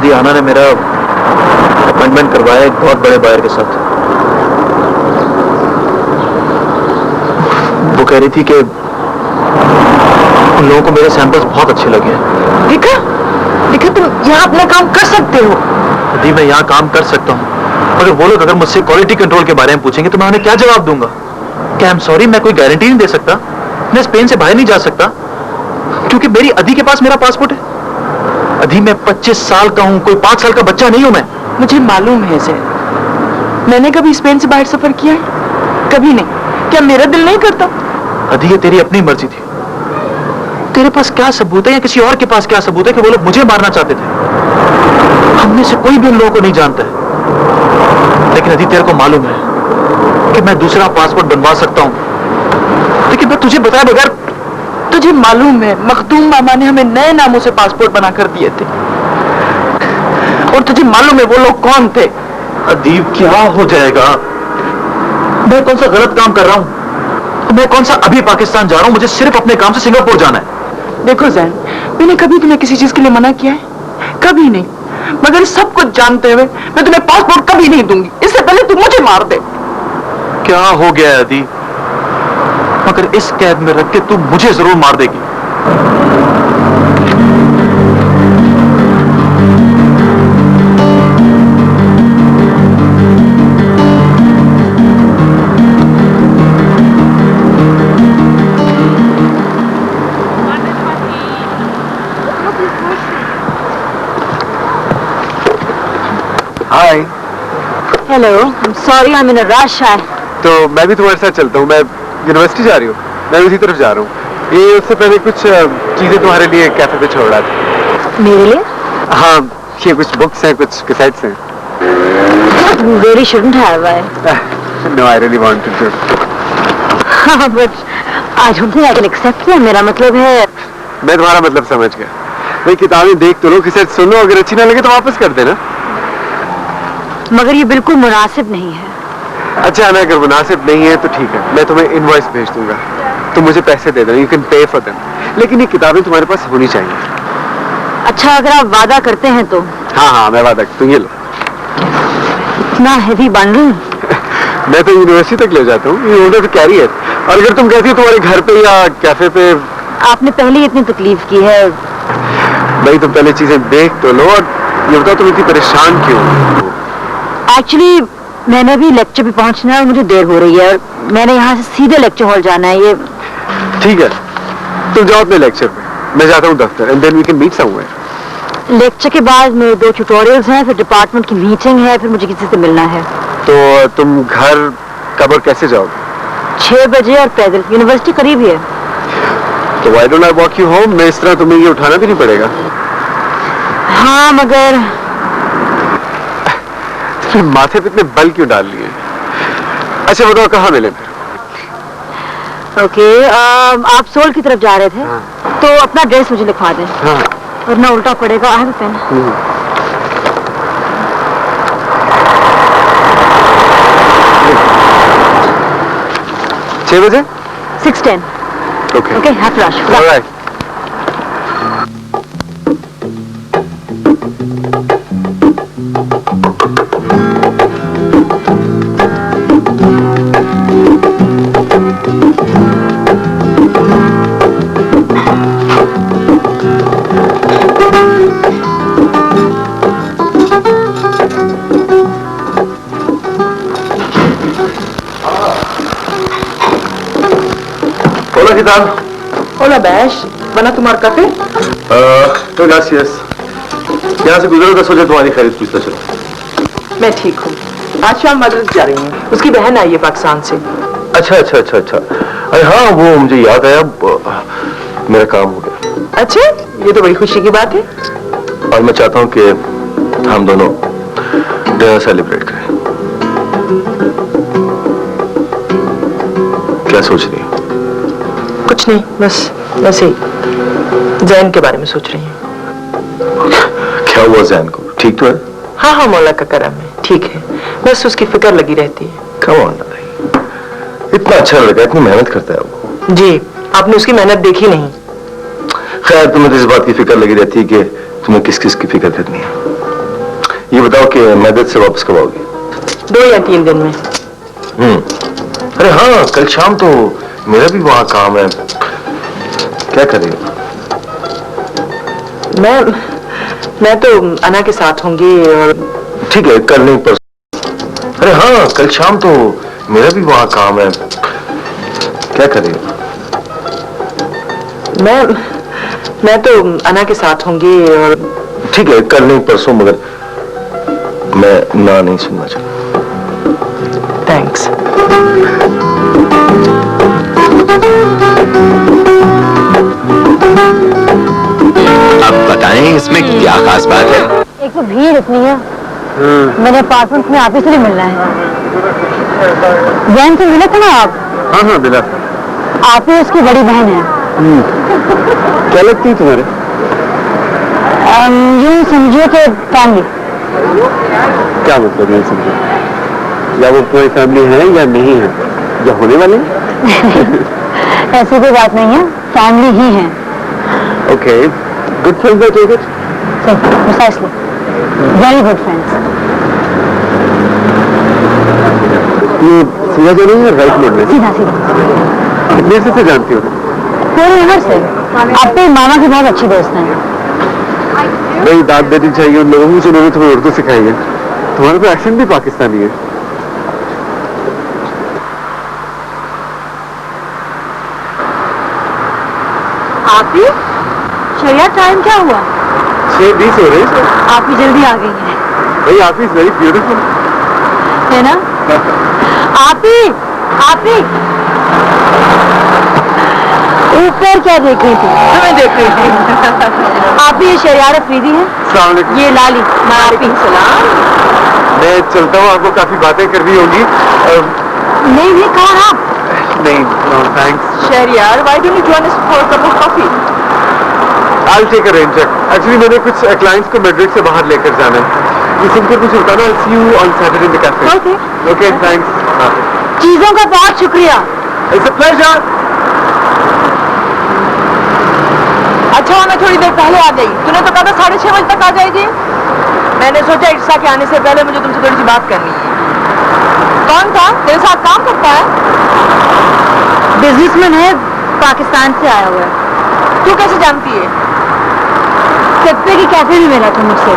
अदी आना ने मेरा अपॉइंटमेंट करवाया एक बहुत बड़े बायर के साथ। वो कह रही थी कि उन लोगों को मेरे सैंपल्स बहुत अच्छे लगे। देखा देखा, तुम यहाँ अपना काम कर सकते हो। अदी मैं यहाँ काम कर सकता हूँ, मगर वो लोग अगर मुझसे क्वालिटी कंट्रोल के बारे में पूछेंगे तो मैं उन्हें क्या जवाब दूंगा? क्या आई एम सॉरी, मैं कोई गारंटी नहीं दे सकता, मैं स्पेन से बाहर नहीं जा सकता क्योंकि मेरी अदी के पास मेरा पासपोर्ट है। अदी मैं 25 साल का हूं, कोई 5 साल का बच्चा नहीं हूं मैं। मुझे मालूम है सर, मैंने कभी स्पेन से बाहर सफर किया है? कभी नहीं। क्या मेरा दिल नहीं करता? अदी ये तेरी अपनी मर्जी थी। तेरे पास क्या सबूत है या किसी और के पास क्या सबूत है कि वो लोग मुझे मारना चाहते थे? हमने से कोई भी उन लोगों को नहीं जानता है, लेकिन अदी तेरे को मालूम है कि मैं दूसरा पासपोर्ट बनवा सकता हूं, लेकिन मैं तुझे बताए बगैर। तुझे मालूम है मखदूम मामा ने हमें नए नामों से पासपोर्ट बनाकर दिए थे, और तुझे मालूम है वो लोग कौन थे? अदीब क्या हो जाएगा? मैं कौन सा गलत काम कर रहा हूं? मैं कौन सा अभी पाकिस्तान जा रहा हूं? मुझे सिर्फ अपने काम से सिंगापुर जाना है। देखो जैन, मैंने कभी तुम्हें किसी चीज के लिए मना किया है? कभी नहीं। मगर सब कुछ जानते हुए मैं तुम्हें पासपोर्ट कभी नहीं दूंगी, इससे पहले तुम मुझे मार दे। क्या हो गया है अदी? मगर इस कैद में रख के तू मुझे जरूर मार देगी। Hi. Hello, sorry I am in a rush. तो मैं भी तुम्हारे साथ चलता हूँ, मैं यूनिवर्सिटी जा रही हूँ, मैं उसी तरफ जा रहा हूँ। ये उससे पहले कुछ चीजें तुम्हारे लिए कैफे पे छोड़ रहा था। मेरे लिए? हाँ, ये कुछ बुक्स हैं, कुछ कैसेट्स हैं। You really shouldn't have. No, I really wanted to. But I don't think I can accept them. मेरा मतलब है। मैं तुम्हारा मतलब समझ गया। भाई किताबें देख तो लो, कैसेट सुन लो, अगर अच्छी ना लगे तो वापस कर देना। मगर ये बिल्कुल मुनासिब नहीं है। अच्छा, ना अगर मुनासिब नहीं है तो ठीक है, मैं तुम्हें इनवॉइस भेज दूंगा, तुम मुझे पैसे दे देना, you can pay for them. लेकिन ये किताबें तुम्हारे पास होनी चाहिए। अच्छा, अगर आप वादा करते हैं तो? हाँ हाँ, मैं वादा करता हूँ। ये लो। इतना हैवी बंडल? मैं तो यूनिवर्सिटी तक ले जाता हूँ, यू डोंट कैरी इट। और अगर तुम कहती हो तुम्हारे घर पे या कैफे पे। आपने पहले ही इतनी तकलीफ की है। भाई तुम पहले चीजें देख तो लो, और ये बताओ तुम इतनी परेशान क्यों? एक्चुअली मैंने भी लेक्चर पे पहुंचना है और मुझे देर हो रही है, और मैंने यहाँ से सीधे लेक्चर हॉल जाना है। ये ठीक है, तुम जाओ अपने लेक्चर पे, मैं जाता हूँ दफ्तर, and then we can meet somewhere. Lecture के बाद मेरे 2 ट्यूटोरियल्स हैं, फिर डिपार्टमेंट की मीटिंग है, फिर मुझे किसी से मिलना है। तो तुम घर कब और कैसे जाओगे? 6 बजे, और पैदल। यूनिवर्सिटी करीब ही है। तो why don't I walk you home? मैं इस तरह तुम्हें ये उठाना भी नहीं पड़ेगा। हाँ, मगर माथे पे इतने बल क्यों डाल लिए? अच्छा बताओ, कहाँ मिले फिर? ओके, आप सोल की तरफ जा रहे थे। हाँ। तो अपना ड्रेस मुझे लिखवा दें। हाँ। वरना उल्टा पड़ेगा। I have a pen. 6 बजे? 6:10। Okay okay, have rush. Alright. Hola, ¿qué tal? Hola Bash, ¿van a tomar café? तो gracias. यहाँ से गुजरो तो सोचे तुम्हारी खैरियत पूछता चलो। मैं ठीक हूँ। आज शाम मदरस जा रही हूँ, उसकी बहन आई है पाकिस्तान से। अच्छा अच्छा अच्छा अच्छा। अरे हाँ, वो मुझे याद आया, मेरा काम हो गया। अच्छा, ये तो बड़ी खुशी की बात है। और मैं चाहता हूँ कि हम दोनों डिनर सेलिब्रेट करें। क्या सोच रही हो? कुछ नहीं, बस वैसे ही जैन के बारे में सोच रही हूँ। क्या हुआ जैन को? ठीक तो है? हाँ हाँ, मौला का करम है, ठीक है, बस उसकी फिक्र लगी रहती है। Come on, इतना अच्छा लड़का, इतनी मेहनत करता है वो। जी, आपने उसकी मेहनत देखी नहीं। खैर, तुम्हें तो इस बात की फिक्र लगी रहती है कि तुम्हें किस किस की फिक्र करनी है। ये बताओ कि मदद से वापस कब आओगे? 2 या 3 दिन में। अरे हाँ, कल शाम तो मेरा भी वहां काम है। क्या करेगा? मैं तो अना के साथ होंगी और ठीक है, कल नहीं परसों। अरे हाँ, कल शाम तो मेरा भी वहां काम है। क्या करेगा? मैं तो अना के साथ होंगी और ठीक है, कल नहीं परसों, मगर मैं ना नहीं सुनना चाहता। थैंक्स। अब बताएं इसमें क्या खास बात है? एक तो भीड़ इतनी है, मैंने अपार्टमेंट में आप ही से भी मिलना है। जैन से मिले थे ना आप? हाँ हाँ बिला। आप ही उसकी बड़ी बहन है। क्या लगती है तुम्हारे? यूं समझिए कि फैमिली। क्या मतलब ये समझो? या वो तुम्हारी फैमिली है या नहीं है, या होने वाली है? ऐसी कोई बात नहीं है, फैमिली ही है। Okay, good friends I take it. Precisely, very good friends. ये सीधा जो नहीं है, राइट मोड़ में? सीधा सीधा कितने से जानती हो? पूरे उम्र से। आपके मामा की बहुत अच्छी दोस्त है। भाई दाद देनी चाहिए उन लोगों को जिन्होंने तुम्हें उर्दू सिखाई है। तुम्हारा तो एक्सेंट भी पाकिस्तानी है। आप ही शरिया टाइम क्या हुआ? 6:20 हो रहे हैं। आप ही जल्दी आ गई हैं, भाई आप इज वेरी ब्यूटीफुल। है ना? आप ही ऊपर क्या देख रही थी? तुम्हें देख रही थी। आप ही ये शरियार अफरीदी है? अस्सलाम वालेकुम। ये लाली। मैं आप ही। मैं चलता हूँ, आपको काफी बातें करनी होगी। नहीं कौन आप? नहीं, no thanks. Shahryar, why don't you join us for a cup of coffee? I'll take a rain check. Actually मैंने कुछ क्लाइंट्स को मैड्रिड से बाहर लेकर जाना है। ये सुनकर कुछ होता ना, I'll see you on Saturday in the cafe. Okay. Okay, thanks. चीजों का बहुत शुक्रिया। It's a pleasure. अच्छा हुआ मैं थोड़ी देर पहले आ गई। तूने तो कहा था 6:30 बजे तक आ जाएगी। मैंने सोचा इर्सा के आने से पहले मुझे तुमसे थोड़ी सी बात करनी है। कौन था? तेरे साथ काम करता है? बिजनेसमैन है, पाकिस्तान से आया हुआ है। तू कैसे जानती है? कप्पे की कैफे में मिला था मुझसे।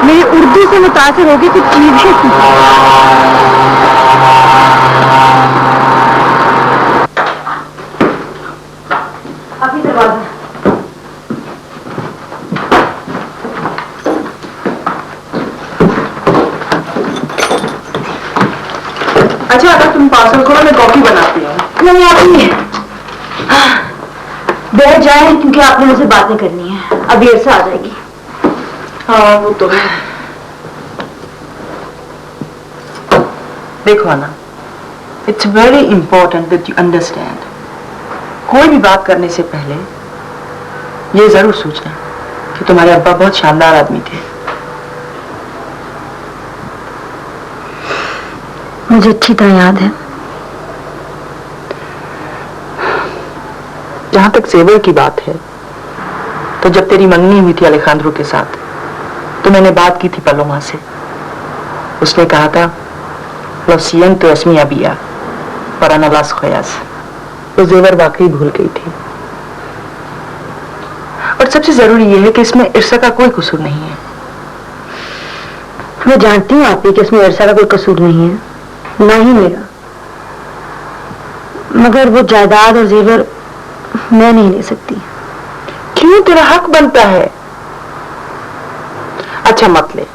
मेरी उर्दू से मुतासिर होगी कुछ चीजें। अभी दरवाजा। अच्छा अगर तुम पार्सल करो मैं कॉफी बनाती हूँ। नहीं आती। बैठ जाए क्योंकि आपने मुझसे बातें करनी है। अभी ऐसा आ जाएगी। हाँ वो तो है। देखो ना, it's very important that you understand. कोई भी बात करने से पहले ये जरूर सोचना कि तुम्हारे अब्बा बहुत शानदार आदमी थे। मुझे अच्छी तरह याद है। जहां तक जेवर की बात है, तो जब तेरी मंगनी हुई थी अलेखांद्रो के साथ, तो मैंने बात की थी पलोमा से। उसने कहा था लो siento es mi había para no las joyas। वो जेवर वाकई भूल गई थी। और सबसे जरूरी यह है कि इसमें इर्सा का कोई कसूर नहीं है। मैं जानती हूँ आप ही कि इसमें इर्सा का कोई कसूर नहीं है, ना ही मेरा। मगर वो जायदाद और जेवर मैं नहीं ले सकती। क्यों? तेरा हक बनता है। अच्छा मत ले,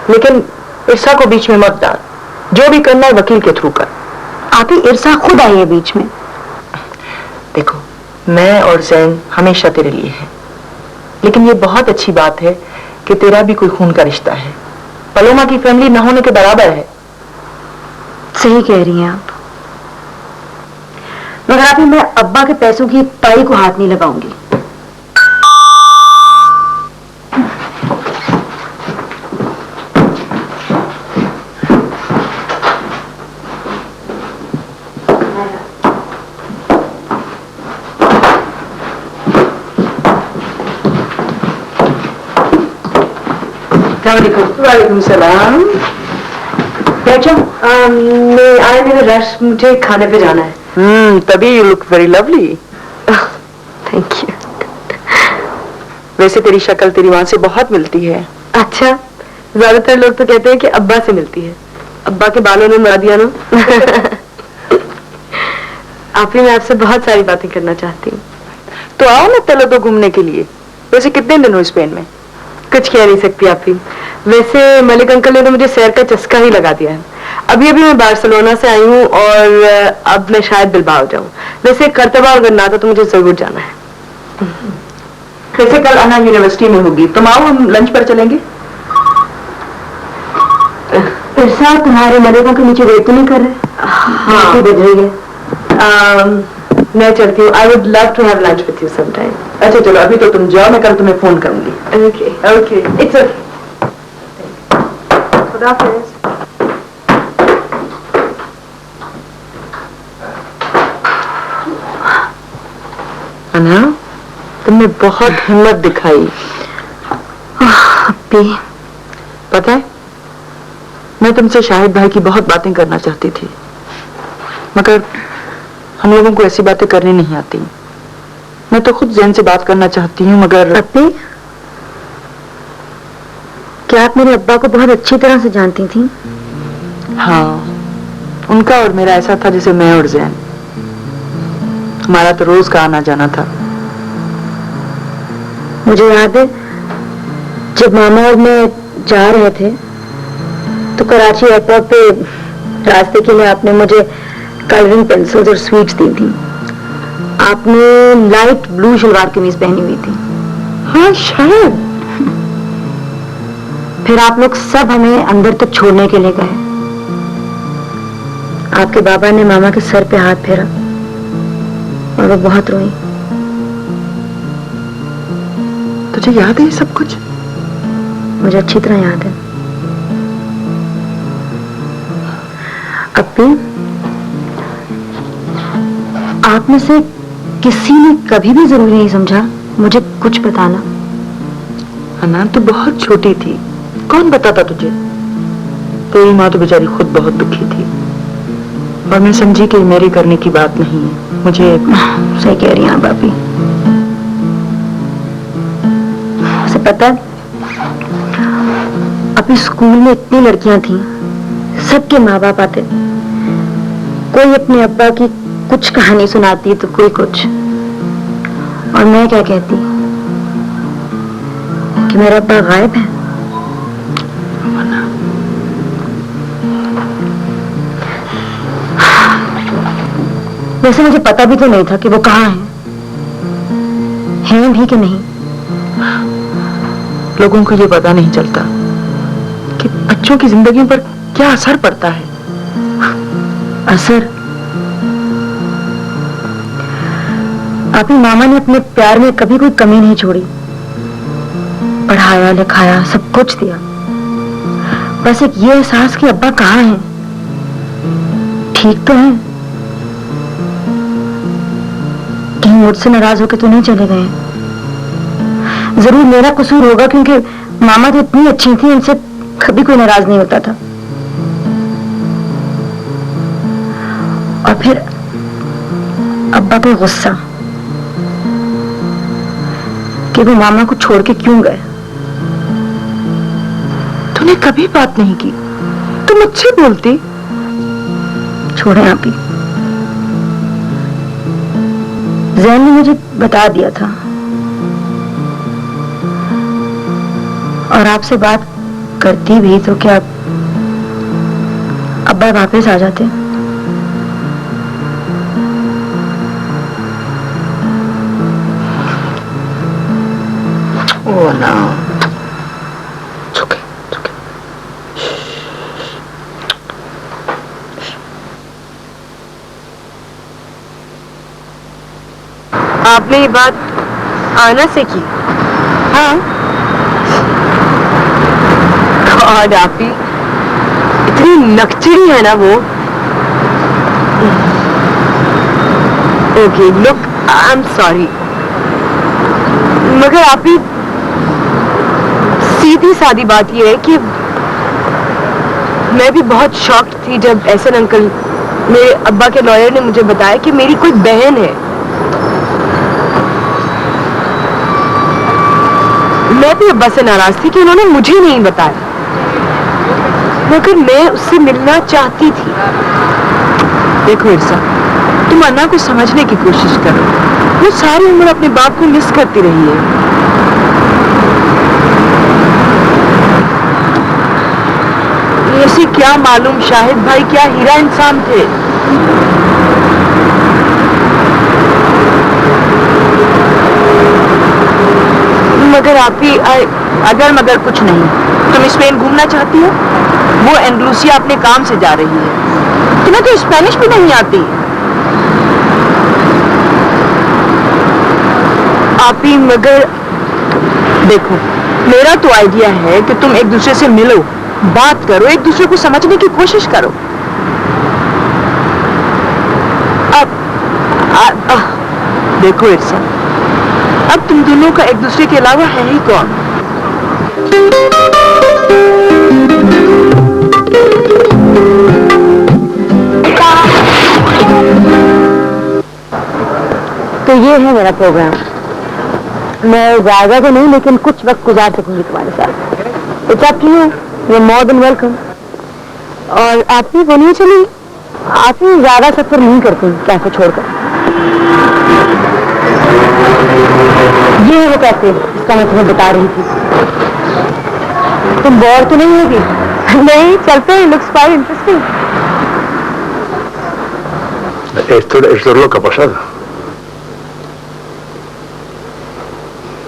लेकिन इर्सा को बीच में मत डाल। जो भी करना है वकील के थ्रू कर। आप ही इर्सा खुद आई है बीच में। देखो, मैं और जैन हमेशा तेरे लिए है, लेकिन ये बहुत अच्छी बात है कि तेरा भी कोई खून का रिश्ता है। पलोमा की फैमिली न होने के बराबर है। सही कह रही हैं आप। मगर आप ही मैं अब्बा के पैसों की पाई को हाथ नहीं लगाऊंगी। वालेकुम सलाम। बैठो। मैं आए मेरा रश, मुझे खाने पे जाना है। तभी you look very lovely. Thank you. वैसे तेरी शक्ल तेरी माँ से बहुत मिलती है। अच्छा, ज्यादातर लोग तो कहते हैं कि अब्बा से मिलती है। अब्बा के बालों ने मरा दिया ना। आप ही, मैं आपसे बहुत सारी बातें करना चाहती हूँ। तो आओ ना चलो तो घूमने के लिए। वैसे कितने दिन हुए स्पेन में? कुछ कह नहीं सकती आप ही। वैसे मलिक अंकल ने तो मुझे सैर का चस्का ही लगा दिया है। अभी मैं बार्सिलोना से आई हूँ और अब मैं शायद बिलबाओ जाऊँ। वैसे करतबा और गन्नाता तो मुझे जरूर जाना है। वैसे कल अन्ना यूनिवर्सिटी में होगी, तुम आओ, हम लंच पर चलेंगे। इरसा, तुम्हारे मलिकों के नीचे वेट तो नहीं कर रहे? हाँ, बज रही है। मैं चलती हूँ। I would love to have lunch with you some time. अच्छा चलो, अभी तो तुम जाओ, मैं कल तुम्हें फोन करूंगी। Okay okay, it's okay. खुदा हाफिज़। अन्ना, तुमने बहुत हिम्मत दिखाई। अब्बी, पता है, मैं तुमसे शाहिद भाई की बहुत बातें करना चाहती थी, मगर हम लोगों को ऐसी बातें करनी नहीं आती। मैं तो खुद जैन से बात करना चाहती हूँ, मगर अब्बी, क्या आप मेरे अब्बा को बहुत अच्छी तरह से जानती थी? हाँ, उनका और मेरा ऐसा था जैसे मैं और जैन। हमारा तो रोज का आना जाना था। मुझे याद है जब मामा और मैं जा रहे थे तो कराची एयरपोर्ट पे रास्ते के लिए आपने मुझे कलरिंग पेंसिल्स और स्वीट्स दी थी। आपने लाइट ब्लू शलवार कमीज पहनी हुई थी। हाँ शायद। फिर आप लोग सब हमें अंदर तक छोड़ने के लिए गए। आपके बाबा ने मामा के सर पे हाथ फेरा और वो बहुत रोई। तुझे याद है ये सब कुछ? मुझे अच्छी तरह याद है। अब्बी, आप में से किसी ने कभी भी जरूरी नहीं समझा मुझे कुछ बताना? अन्ना, तू बहुत छोटी थी, कौन बताता तुझे? तेरी माँ तो बेचारी खुद बहुत दुखी थी और मैं समझी कि मेरे करने की बात नहीं है। मुझे सही कह रही हैं आप भाभी। उसे पता है, अभी स्कूल में इतनी लड़कियां थी, सबके माँ बाप आते, कोई अपने अब्बा की कुछ कहानी सुनाती तो कोई कुछ, और मैं क्या कहती कि मेरा अब्बा गायब है। वैसे मुझे पता भी तो नहीं था कि वो कहाँ हैं भी कि नहीं। लोगों को ये पता नहीं चलता कि बच्चों की जिंदगी पर क्या असर पड़ता है। असर? आपकी मामा ने अपने प्यार में कभी कोई कमी नहीं छोड़ी। पढ़ाया लिखाया, सब कुछ दिया। बस एक ये एहसास कि अब्बा कहाँ हैं, ठीक तो है, कहीं मुझसे नाराज होकर तो नहीं चले गए। जरूर मेरा कसूर होगा क्योंकि मामा तो इतनी अच्छी थी, उनसे कभी कोई नाराज नहीं होता था। और फिर अब्बा पे गुस्सा कि वो मामा को छोड़ के क्यों गए। तूने कभी बात नहीं की, तुम मुझसे बोलती। छोड़े आप ही, जैन ने मुझे बता दिया था और आपसे बात करती भी तो क्या अब्बा वापस आ जाते। ओह ना, okay, okay. आपने ये बात आना से की? हाँ। गॉड, आप ही इतनी नकचरी है ना वो। Okay, look, I am sorry, मगर आप ही सीधी सादी बात यह है कि मैं भी बहुत शॉक्ड थी जब एहसन अंकल, मेरे अब्बा के लॉयर ने मुझे बताया कि मेरी कोई बहन है। मैं भी अब्बा से नाराज थी कि उन्होंने मुझे नहीं बताया, मगर मैं उससे मिलना चाहती थी। देखो इरसा, तुम अन्ना को समझने की कोशिश करो। वो सारी उम्र अपने बाप को मिस करती रही है। ऐसे क्या मालूम शाहिद भाई क्या हीरा इंसान थे। मगर आप ही अगर मगर कुछ नहीं, तुम स्पेन घूमना चाहती हो? वो एंडलूसिया अपने काम से जा रही है। तुम्हें तो स्पेनिश भी नहीं आती। आप ही मगर देखो, मेरा तो आइडिया है कि तुम एक दूसरे से मिलो, बात करो, एक दूसरे को समझने की कोशिश करो। अब देखो इरसा, अब तुम दोनों का एक दूसरे के अलावा है ही कौन? तो ये है मेरा प्रोग्राम। मैं ज्यादा तो नहीं, लेकिन कुछ वक्त गुजार सकूंगी तुम्हारे साथ। It's up to you, you're more than welcome। और आप भी बोलिए, चलिए। आप ही ज्यादा सफर नहीं करते कैफे छोड़कर। ये है वो कैफे जिसका मैं तुम्हें बता रही थी। तुम बोर तो नहीं होगी? नहीं, चलते हैं, looks quite interesting। Esto es loca pasada।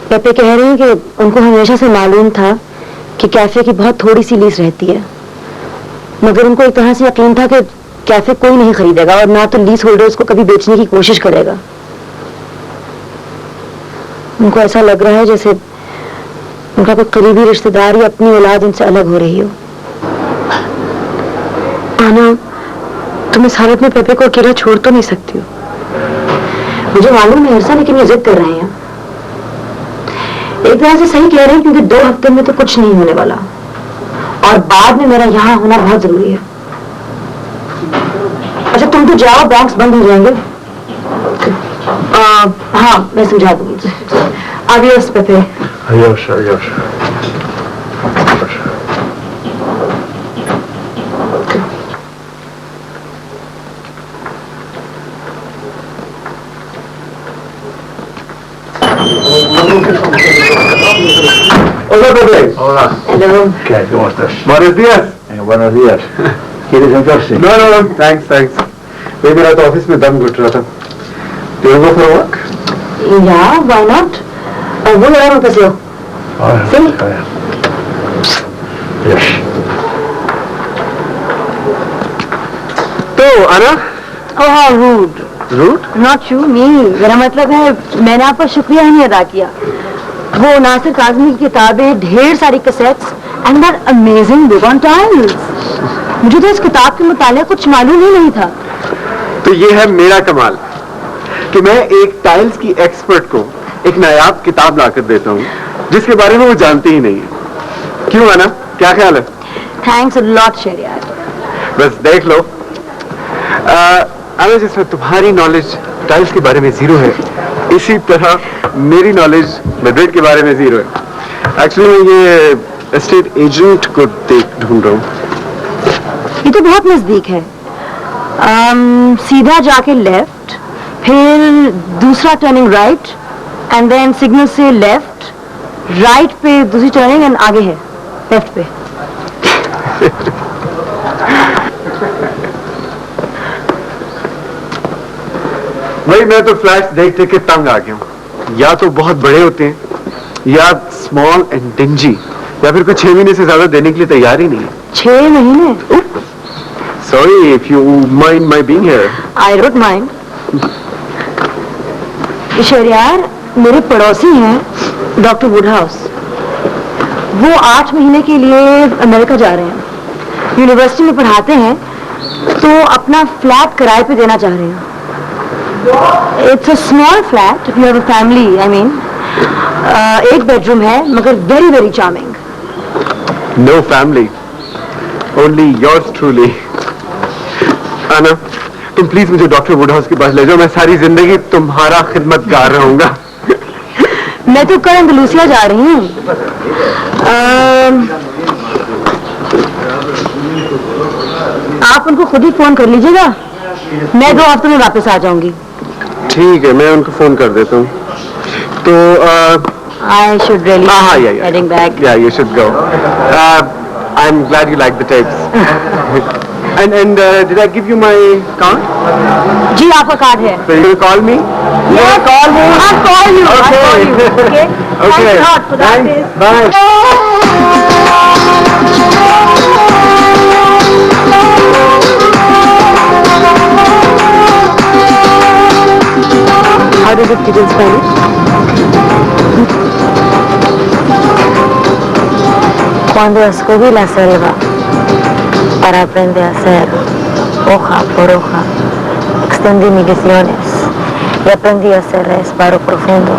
पेपे कह रहे हैं कि उनको हमेशा से मालूम था कि कैफे की बहुत थोड़ी सी लीज रहती है, मगर उनको एक तरह से यकीन था कि कैफे कोई नहीं खरीदेगा और ना तो लीज होल्डर उसको कभी बेचने की कोशिश करेगा। उनको ऐसा लग रहा है जैसे उनका कोई करीबी रिश्तेदार या अपनी औलाद उनसे अलग हो रही हो। आना, तुम इस हालत में पेपे को अकेला छोड़ तो नहीं सकती हो। मुझे मालूम है इरसा, लेकिन ये जिद कर रहे हैं। एक तरह से सही कह रहे हैं, क्योंकि 2 हफ्ते में तो कुछ नहीं होने वाला और बाद में मेरा यहाँ होना बहुत जरूरी है। अच्छा तुम तो जाओ, बैंक्स बंद हो जाएंगे। हाँ, मैं समझा दूंगी। Adios पेपे। Adiós, adiós। Hola, Pepe. Hola. Hello. ¿Qué hay? ¿Cómo estás? Buenos días। Buenos días। ¿Quieres sentarse? No, thanks। भाई मेरा तो ऑफिस में दम घुट रहा था। Do you go for a walk? Yeah, why not? वो जरा रुक लो। Sí. Yes। तो आना। Oh, how rude। Rude? Not you, me। मेरा मतलब है मैंने आप पर शुक्रिया ही नहीं अदा किया। वो नासिर काज़मी की किताबें, ढेर सारी cassettes and that amazing book on tiles. मुझे तो इस किताब के मुताले कुछ मालूम ही नहीं था। तो ये है मेरा कमाल कि मैं एक टाइल्स की एक्सपर्ट को एक नायाब किताब लाकर देता हूँ जिसके बारे में वो जानती ही नहीं है। क्यों आना, क्या ख्याल है? Thanks a lot Sheriyar. बस देख लो आना, जिसमें तुम्हारी नॉलेज टाइल्स के बारे में जीरो है, इसी तरह मेरी नॉलेज मैड्रिड के बारे में जीरो है। एक्चुअली मैं ये एस्टेट एजेंट को ढूंढ रहा हूँ। ये तो बहुत नजदीक है। सीधा जाके लेफ्ट, फिर दूसरा turning right and then signal से लेफ्ट, राइट पे दूसरी टर्निंग एंड आगे है लेफ्ट पे। भाई मैं तो फ्लैट्स देख देख के तंग आ गया हूँ। या तो बहुत बड़े होते हैं या स्मॉल एंड डिंजी, या फिर कुछ 6 महीने से ज्यादा देने के लिए तैयार ही नहीं है। 6 महीने? Sorry if you mind my being here. I don't mind. Shahryar, मेरे पड़ोसी हैं डॉक्टर वुडहाउस। वो 8 महीने के लिए अमेरिका जा रहे हैं, यूनिवर्सिटी में पढ़ाते हैं, तो अपना फ्लैट किराए पे देना चाह रहे हैं। It's a small flat, if you have a family, I mean. 1 bedroom है, मगर very very charming. No family. Only yours truly. आना, तुम प्लीज मुझे डॉक्टर वुडहाउस के पास ले जाओ. मैं सारी जिंदगी तुम्हारा खिदमतगार रहूंगा. मैं तो कल अंदलूसिया जा रही हूँ. आप उनको खुद ही फोन कर लीजिएगा. मैं 2 हफ्तों में वापस आ जाऊंगी. ठीक है, मैं उनको फोन कर देता हूँ. तो I should really yeah. heading back. Yeah, you should go. I'm glad you like the tapes. and did I give you my card? जी आपका कार्ड है. So you will call me? Yeah, call me. I'll call you. I'll call you. Okay. Okay. Thanks a lot for that. Thanks. Bye. How does it teach in Spanish? Cuando escogí la selva para aprender a hacer hoja por hoja, extendí mis visiones y aprendí a hacer respiro profundo,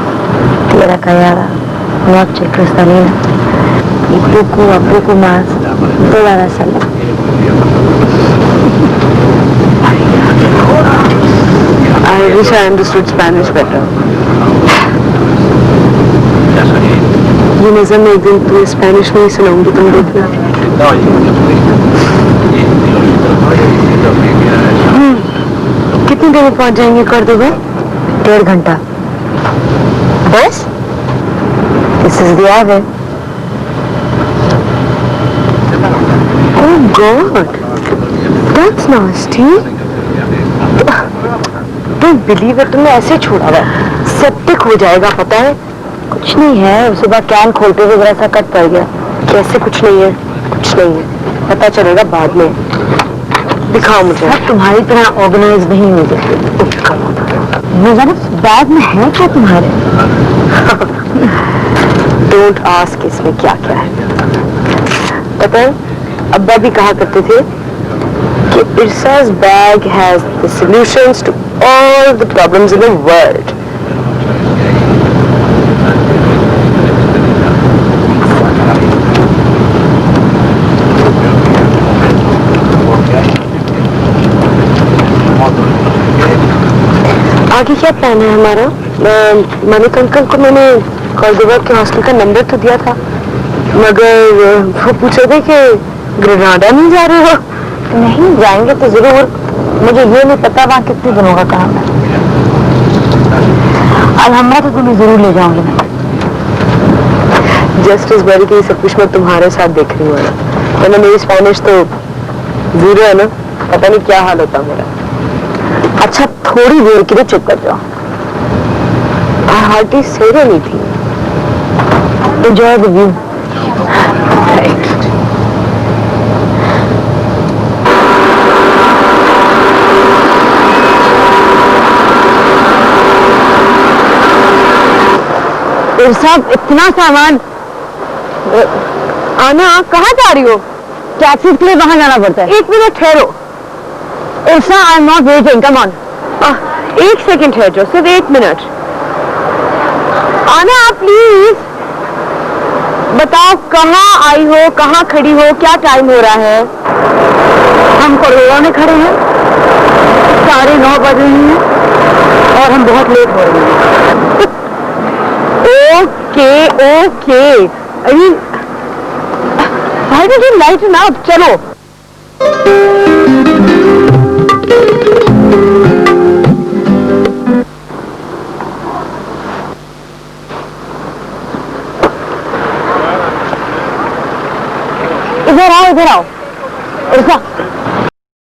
tierra callada, noche cristalina y poco a poco más toda la selva. I wish I understood Spanish better. ये नज़र मैं एक दिन तुम्हें Spanish में ही सुनाऊंगी, तुम देखना. कितनी देर में पहुंच जाएंगे कॉर्डोबा? 1.5 घंटा. बस? This is the Ave. Oh God, that's nasty. Don't believe it. तुमने ऐसे छोड़ा हुआ है. सेप्टिक हो जाएगा, पता है? कुछ नहीं है. सुबह कैन खोलते हुए जरा सा कट पड़ गया. कैसे कुछ नहीं है? कुछ नहीं है. पता चलेगा बाद में. दिखाओ मुझे. अब तुम्हारी तरह ऑर्गेनाइज नहीं हो गया. नजर बैग में है क्या तुम्हारे? डोंट आस्क इसमें क्या क्या है. पता है अब्बा भी कहा करते थे कि Irsa's bag has the solutions to all the problems in the world. आगे क्या प्लान है हमारा? मलिक अंकल को मैंने कॉर्डोबा के हॉस्टल का नंबर तो दिया था, मगर वो पूछे थे कि ग्रेनाडा नहीं जा रहे हो. नहीं जाएंगे तो जरूर. मुझे ये नहीं पता वहाँ कितने दिनों का काम है. अलहम्रा तो तुम्हें जरूर ले जाऊंगी मैं. जस्ट इस बार की सब कुछ मैं तुम्हारे साथ देख रही हूँ ना. वरना मेरी स्पेनिश तो जीरो है ना. पता नहीं क्या हाल होता मेरा. अच्छा थोड़ी देर के लिए चुप कर जाओ. आई हार्डली से नहीं थी. Enjoy the view. साहब इतना सामान. आना कहाँ जा रही हो? टैक्सी के लिए वहां जाना पड़ता है. 1 मिनट ठहरो. ऐसा I am not waiting. Come on. 1 second ठहरो. सिर्फ 1 मिनट. आना आप प्लीज. बताओ कहाँ आई हो, कहाँ खड़ी हो, क्या टाइम हो रहा है? हम करोड़ा में खड़े हैं. 9:30 बज रही हैं और हम बहुत लेट हो रहे हैं. ओके. अरे भाई मुझे लाइटन अप. चलो. इधर आओ. इर्सा